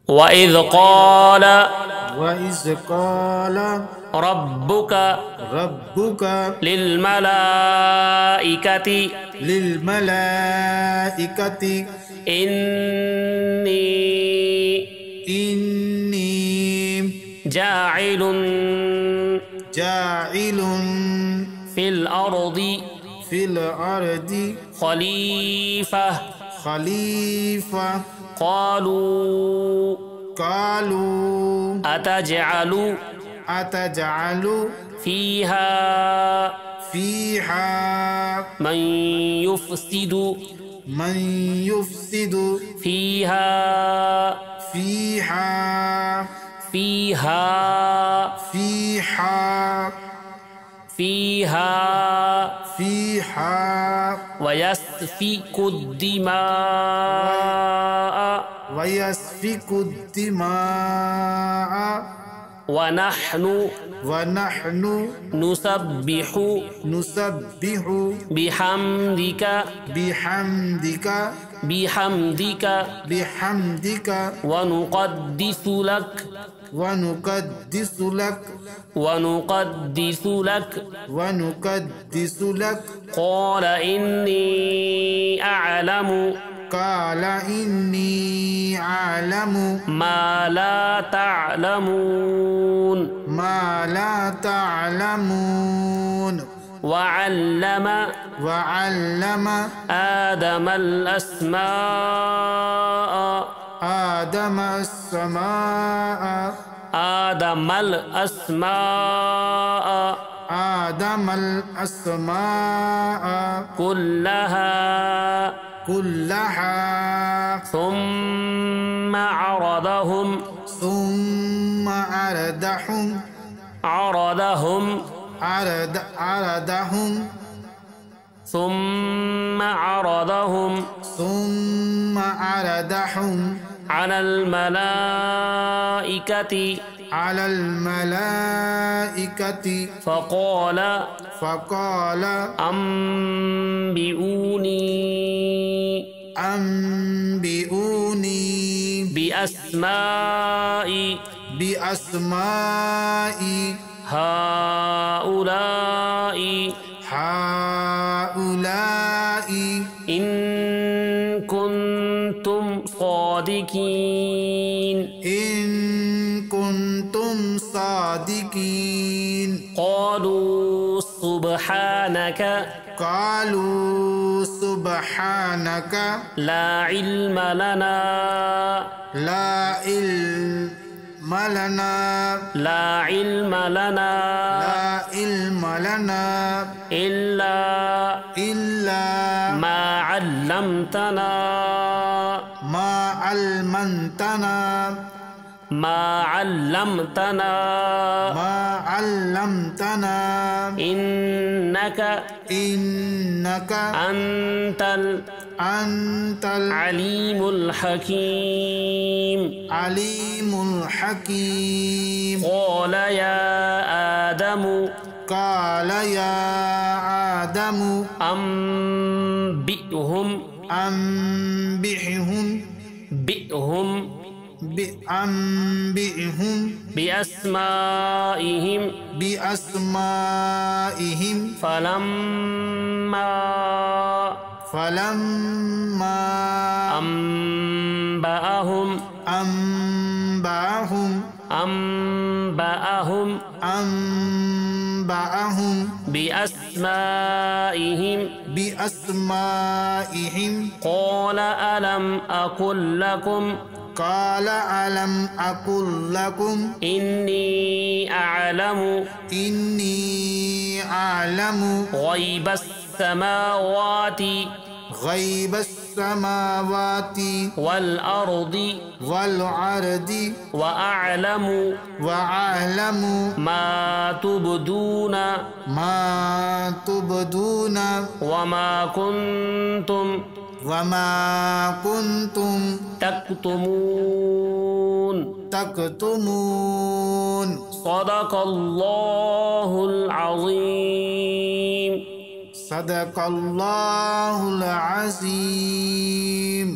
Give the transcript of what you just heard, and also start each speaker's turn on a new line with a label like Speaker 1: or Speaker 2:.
Speaker 1: وإذ قال
Speaker 2: وإذ قال
Speaker 1: ربك
Speaker 2: ربك
Speaker 1: للملائكة
Speaker 2: للملائكة
Speaker 1: إني
Speaker 2: إني
Speaker 1: جاعل
Speaker 2: جاعل
Speaker 1: في الأرض
Speaker 2: في الأرض
Speaker 1: خليفة
Speaker 2: خليفة
Speaker 1: قالوا أتجعل
Speaker 2: أتجعل
Speaker 1: فيها
Speaker 2: فيها
Speaker 1: من يفسد فيها
Speaker 2: فيها
Speaker 1: فيها
Speaker 2: فيها
Speaker 1: فيها
Speaker 2: فيها
Speaker 1: ويسفك الدماء
Speaker 2: ويسفك الدماء
Speaker 1: ونحن نسبح بحمدك ونقدس لك قال إني أعلم ما لا تعلمون وعلم آدم الأسماء كلها ثم عرضهم على الملائكة فقال أنبئوني بأسماء هؤلاء إن كنتم صادقين قالوا سبحانك لا علم لنا إلا ما علمتنا إنك أنت العليم الحكيم قال يا آدم أنبئهم بأسمائهم فلما أنبأهم بأسمائهم قال ألم أقل لكم إني أعلم غيب السماوات والأرض وأعلم ما تبدون وما كنتم تكتمون صدق الله العظيم
Speaker 2: صدق الله العظيم.